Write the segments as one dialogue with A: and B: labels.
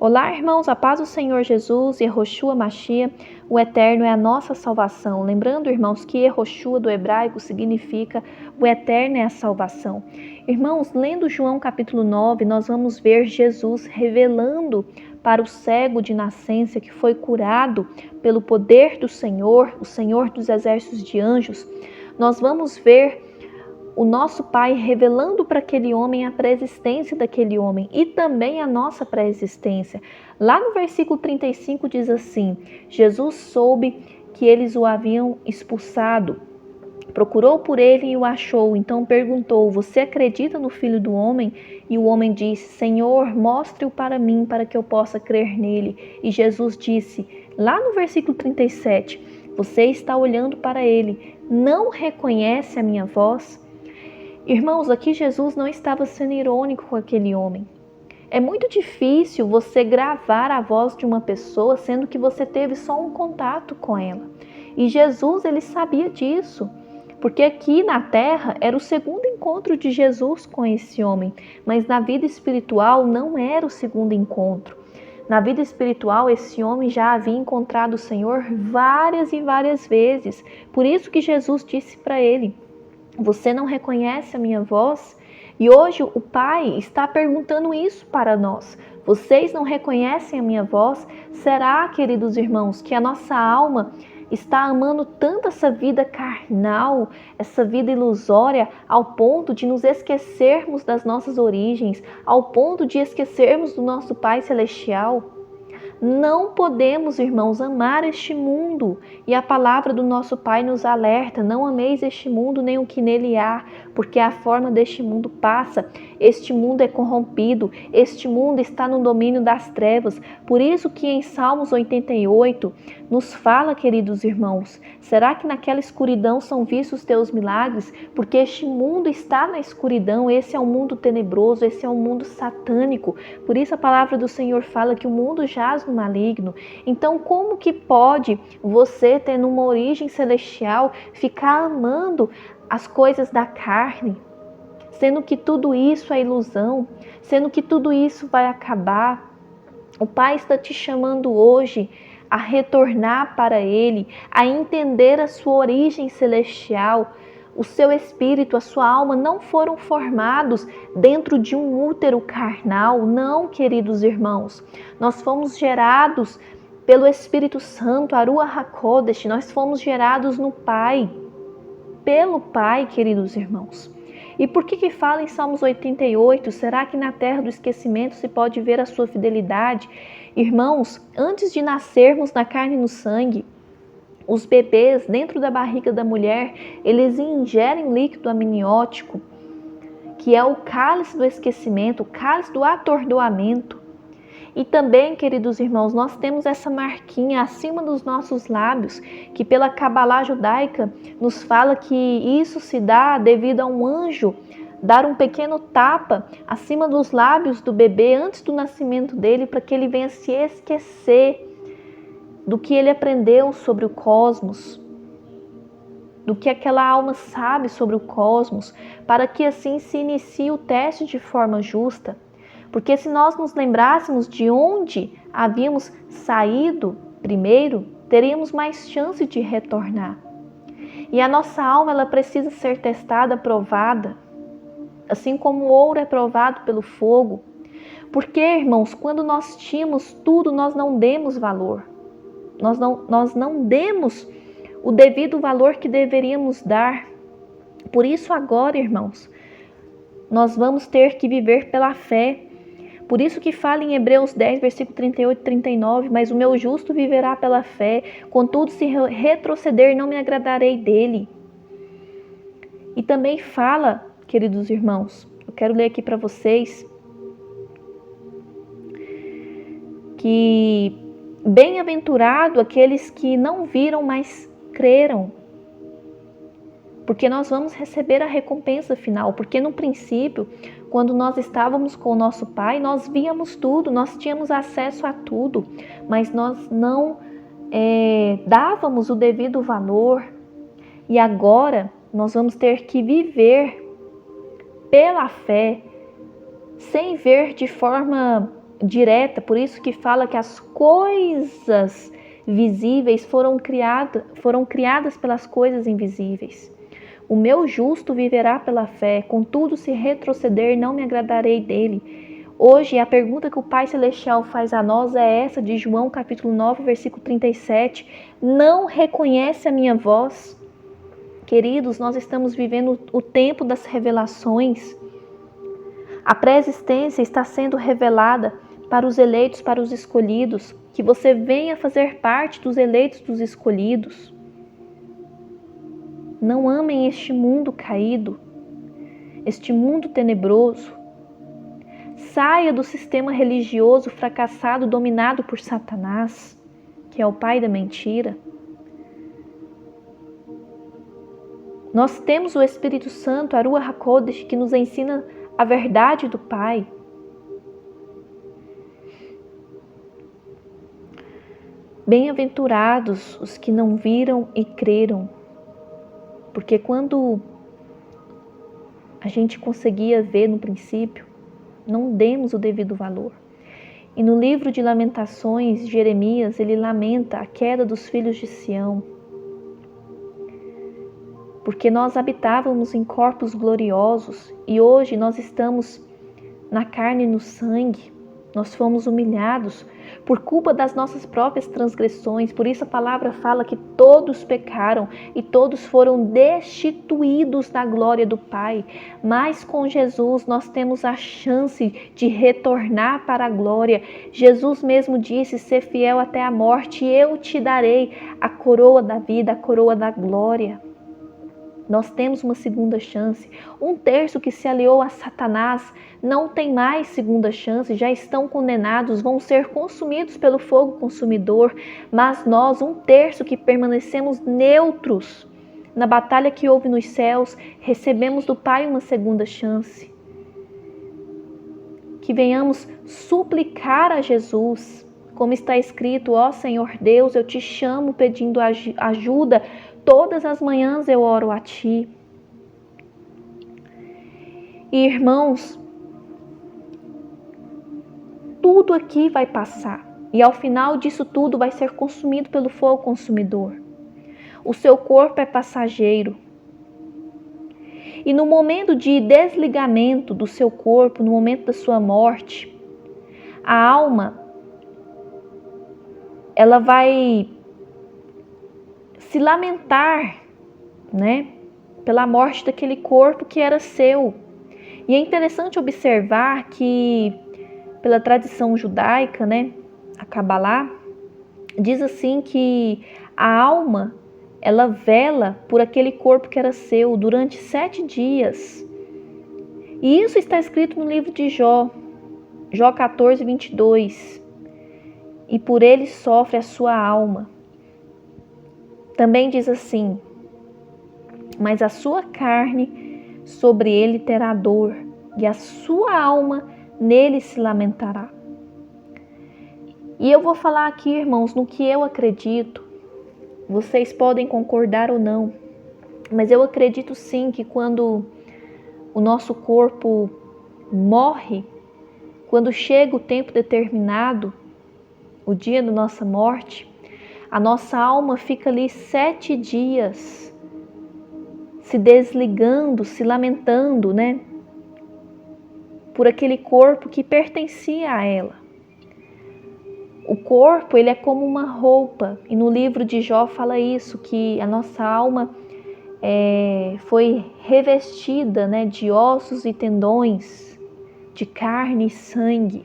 A: Olá, irmãos, a paz do Senhor Jesus, Yehoshua Mashiach, o Eterno é a nossa salvação. Lembrando, irmãos, que Yehoshua do hebraico significa o Eterno é a salvação. Irmãos, lendo João capítulo 9, nós vamos ver Jesus revelando para o cego de nascença que foi curado pelo poder do Senhor, o Senhor dos exércitos de anjos. Nós vamos ver o nosso Pai revelando para aquele homem a pré-existência daquele homem e também a nossa pré-existência. Lá no versículo 35 diz assim: Jesus soube que eles o haviam expulsado, procurou por ele e o achou, então perguntou: você acredita no Filho do Homem? E o homem disse: Senhor, mostre-o para mim, para que eu possa crer nele. E Jesus disse, lá no versículo 37, você está olhando para ele, não reconhece a minha voz? Irmãos, aqui Jesus não estava sendo irônico com aquele homem. É muito difícil você gravar a voz de uma pessoa sendo que você teve só um contato com ela. E Jesus, ele sabia disso, porque aqui na terra era o segundo encontro de Jesus com esse homem, mas na vida espiritual não era o segundo encontro. Na vida espiritual, esse homem já havia encontrado o Senhor várias e várias vezes. Por isso que Jesus disse para ele: você não reconhece a minha voz? E hoje o Pai está perguntando isso para nós. Vocês não reconhecem a minha voz? Será, queridos irmãos, que a nossa alma está amando tanto essa vida carnal, essa vida ilusória, ao ponto de nos esquecermos das nossas origens, ao ponto de esquecermos do nosso Pai Celestial? Não podemos, irmãos, amar este mundo. E a palavra do nosso Pai nos alerta: não ameis este mundo nem o que nele há, porque a forma deste mundo passa. Este mundo é corrompido, este mundo está no domínio das trevas. Por isso que em Salmos 88 nos fala, queridos irmãos, será que naquela escuridão são vistos teus milagres? Porque este mundo está na escuridão, esse é um mundo tenebroso, esse é um mundo satânico. Por isso a palavra do Senhor fala que o mundo jaz no maligno. Então, como que pode você, tendo uma origem celestial, ficar amando as coisas da carne, sendo que tudo isso é ilusão, sendo que tudo isso vai acabar? O Pai está te chamando hoje a retornar para Ele, a entender a sua origem celestial. O seu espírito, a sua alma não foram formados dentro de um útero carnal, não, queridos irmãos. Nós fomos gerados pelo Espírito Santo, a Ruach HaKodesh, nós fomos gerados no Pai, pelo Pai, queridos irmãos. E por que fala em Salmos 88, será que na terra do esquecimento se pode ver a sua fidelidade? Irmãos, antes de nascermos na carne e no sangue, os bebês dentro da barriga da mulher, eles ingerem líquido amniótico, que é o cálice do esquecimento, o cálice do atordoamento. E também, queridos irmãos, nós temos essa marquinha acima dos nossos lábios, que pela Cabalá judaica nos fala que isso se dá devido a um anjo dar um pequeno tapa acima dos lábios do bebê antes do nascimento dele, para que ele venha se esquecer do que ele aprendeu sobre o cosmos, do que aquela alma sabe sobre o cosmos, para que assim se inicie o teste de forma justa. Porque se nós nos lembrássemos de onde havíamos saído primeiro, teríamos mais chance de retornar. E a nossa alma, ela precisa ser testada, provada, assim como o ouro é provado pelo fogo. Porque, irmãos, quando nós tínhamos tudo, nós não demos valor. Nós não demos o devido valor que deveríamos dar. Por isso agora, irmãos, nós vamos ter que viver pela fé. Por isso que fala em Hebreus 10, versículo 38 e 39, mas o meu justo viverá pela fé, contudo se retroceder não me agradarei dele. E também fala, queridos irmãos, eu quero ler aqui para vocês, que bem-aventurado aqueles que não viram, mas creram. Porque nós vamos receber a recompensa final. Porque no princípio, quando nós estávamos com o nosso Pai, nós víamos tudo, nós tínhamos acesso a tudo, mas nós não dávamos o devido valor. E agora nós vamos ter que viver pela fé, sem ver de forma direta, por isso que fala que as coisas visíveis foram criadas pelas coisas invisíveis. O meu justo viverá pela fé, contudo, se retroceder, não me agradarei dele. Hoje, a pergunta que o Pai Celestial faz a nós é essa, de João capítulo 9, versículo 37. Não reconhece a minha voz? Queridos, nós estamos vivendo o tempo das revelações. A pré-existência está sendo revelada para os eleitos, para os escolhidos. Que você venha fazer parte dos eleitos, dos escolhidos. Não amem este mundo caído, este mundo tenebroso. Saia do sistema religioso fracassado, dominado por Satanás, que é o pai da mentira. Nós temos o Espírito Santo, a Ruach HaKodesh, que nos ensina a verdade do Pai. Bem-aventurados os que não viram e creram, porque quando a gente conseguia ver no princípio, não demos o devido valor. E no livro de Lamentações, Jeremias, ele lamenta a queda dos filhos de Sião, porque nós habitávamos em corpos gloriosos e hoje nós estamos na carne e no sangue. Nós fomos humilhados por culpa das nossas próprias transgressões. Por isso a palavra fala que todos pecaram e todos foram destituídos da glória do Pai. Mas com Jesus nós temos a chance de retornar para a glória. Jesus mesmo disse: ser fiel até a morte, e eu te darei a coroa da vida, a coroa da glória. Nós temos uma segunda chance. 1/3 que se aliou a Satanás não tem mais segunda chance, já estão condenados, vão ser consumidos pelo fogo consumidor. Mas nós, 1/3 que permanecemos neutros na batalha que houve nos céus, recebemos do Pai uma segunda chance. Que venhamos suplicar a Jesus, como está escrito: ó Senhor Deus, eu te chamo pedindo ajuda. Todas as manhãs eu oro a Ti. E irmãos, tudo aqui vai passar. E ao final disso tudo vai ser consumido pelo fogo consumidor. O seu corpo é passageiro. E no momento de desligamento do seu corpo, no momento da sua morte, a alma, ela vai se lamentar, né, pela morte daquele corpo que era seu. E é interessante observar que, pela tradição judaica, né, a Cabalá, diz assim que a alma, ela vela por aquele corpo que era seu durante 7 dias. E isso está escrito no livro de Jó, Jó 14, 22. E por ele sofre a sua alma. Também diz assim: mas a sua carne sobre ele terá dor, e a sua alma nele se lamentará. E eu vou falar aqui, irmãos, no que eu acredito. Vocês podem concordar ou não, mas eu acredito sim que quando o nosso corpo morre, quando chega o tempo determinado, o dia da nossa morte, a nossa alma fica ali 7 dias se desligando, se lamentando, né? Por aquele corpo que pertencia a ela. O corpo, ele é como uma roupa. E no livro de Jó fala isso, que a nossa alma foi revestida, né, de ossos e tendões, de carne e sangue.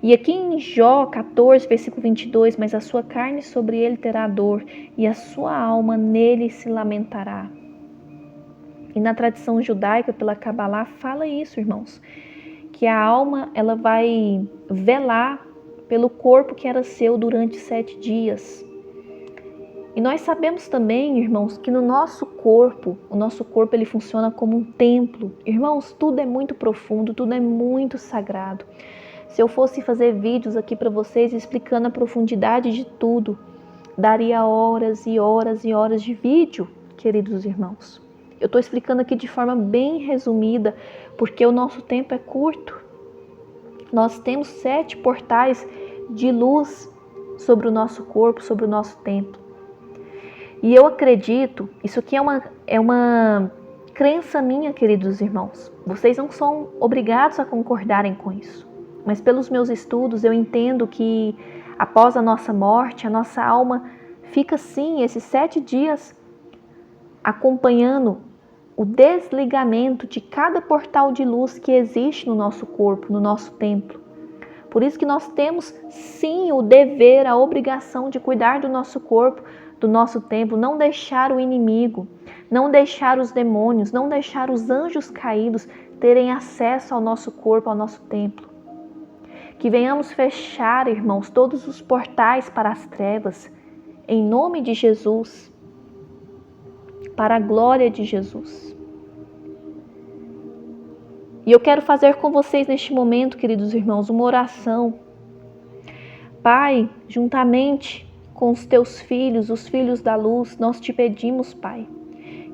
A: E aqui em Jó 14, versículo 22, mas a sua carne sobre ele terá dor, e a sua alma nele se lamentará. E na tradição judaica, pela Cabalá, fala isso, irmãos, que a alma, ela vai velar pelo corpo que era seu durante 7 dias. E nós sabemos também, irmãos, que no nosso corpo, o nosso corpo ele funciona como um templo. Irmãos, tudo é muito profundo, tudo é muito sagrado. Se eu fosse fazer vídeos aqui para vocês explicando a profundidade de tudo, daria horas e horas e horas de vídeo, queridos irmãos. Eu estou explicando aqui de forma bem resumida, porque o nosso tempo é curto. Nós temos 7 portais de luz sobre o nosso corpo, sobre o nosso templo. E eu acredito, isso aqui é uma crença minha, queridos irmãos. Vocês não são obrigados a concordarem com isso. Mas pelos meus estudos eu entendo que após a nossa morte, a nossa alma fica sim esses 7 dias acompanhando o desligamento de cada portal de luz que existe no nosso corpo, no nosso templo. Por isso que nós temos sim o dever, a obrigação de cuidar do nosso corpo, do nosso templo, não deixar o inimigo, não deixar os demônios, não deixar os anjos caídos terem acesso ao nosso corpo, ao nosso templo. Que venhamos fechar, irmãos, todos os portais para as trevas, em nome de Jesus, para a glória de Jesus. E eu quero fazer com vocês neste momento, queridos irmãos, uma oração. Pai, juntamente com os teus filhos, os filhos da luz, nós te pedimos, Pai,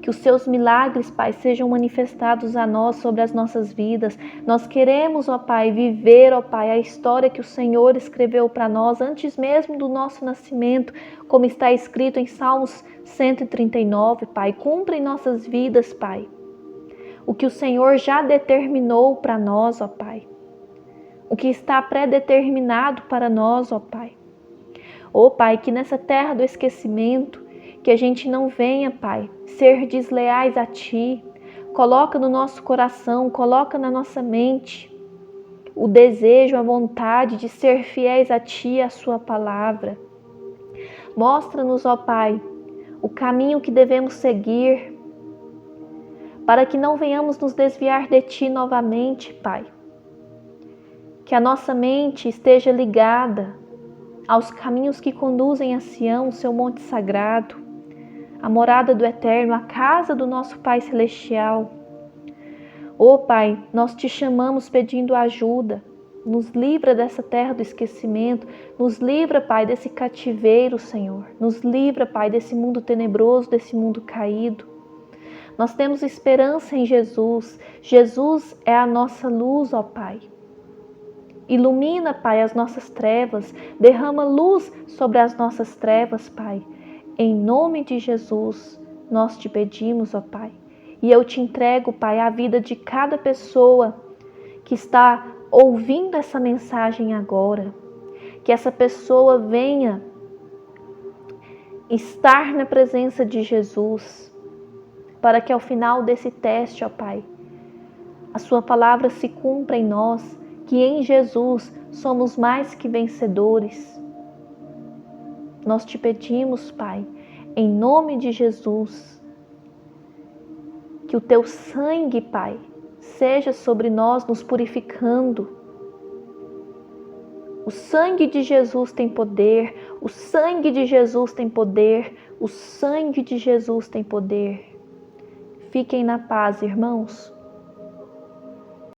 A: que os seus milagres, Pai, sejam manifestados a nós sobre as nossas vidas. Nós queremos, ó Pai, viver, ó Pai, a história que o Senhor escreveu para nós antes mesmo do nosso nascimento, como está escrito em Salmos 139, Pai. Cumpra em nossas vidas, Pai, o que o Senhor já determinou para nós, ó Pai. O que está pré-determinado para nós, ó Pai. Ó Pai, que nessa terra do esquecimento, que a gente não venha, Pai, ser desleais a Ti. Coloca no nosso coração, coloca na nossa mente o desejo, a vontade de ser fiéis a Ti e a Sua palavra. Mostra-nos, ó Pai, o caminho que devemos seguir, para que não venhamos nos desviar de Ti novamente, Pai. Que a nossa mente esteja ligada aos caminhos que conduzem a Sião, o Seu monte sagrado, a morada do Eterno, a casa do nosso Pai Celestial. Ó Pai, nós Te chamamos pedindo ajuda. Nos livra dessa terra do esquecimento. Nos livra, Pai, desse cativeiro, Senhor. Nos livra, Pai, desse mundo tenebroso, desse mundo caído. Nós temos esperança em Jesus. Jesus é a nossa luz, ó Pai. Ilumina, Pai, as nossas trevas. Derrama luz sobre as nossas trevas, Pai. Em nome de Jesus, nós Te pedimos, ó Pai. E eu Te entrego, Pai, a vida de cada pessoa que está ouvindo essa mensagem agora. Que essa pessoa venha estar na presença de Jesus, para que ao final desse teste, ó Pai, a Sua palavra se cumpra em nós, que em Jesus somos mais que vencedores. Nós Te pedimos, Pai, em nome de Jesus, que o Teu sangue, Pai, seja sobre nós, nos purificando. O sangue de Jesus tem poder, o sangue de Jesus tem poder, o sangue de Jesus tem poder. Fiquem na paz, irmãos.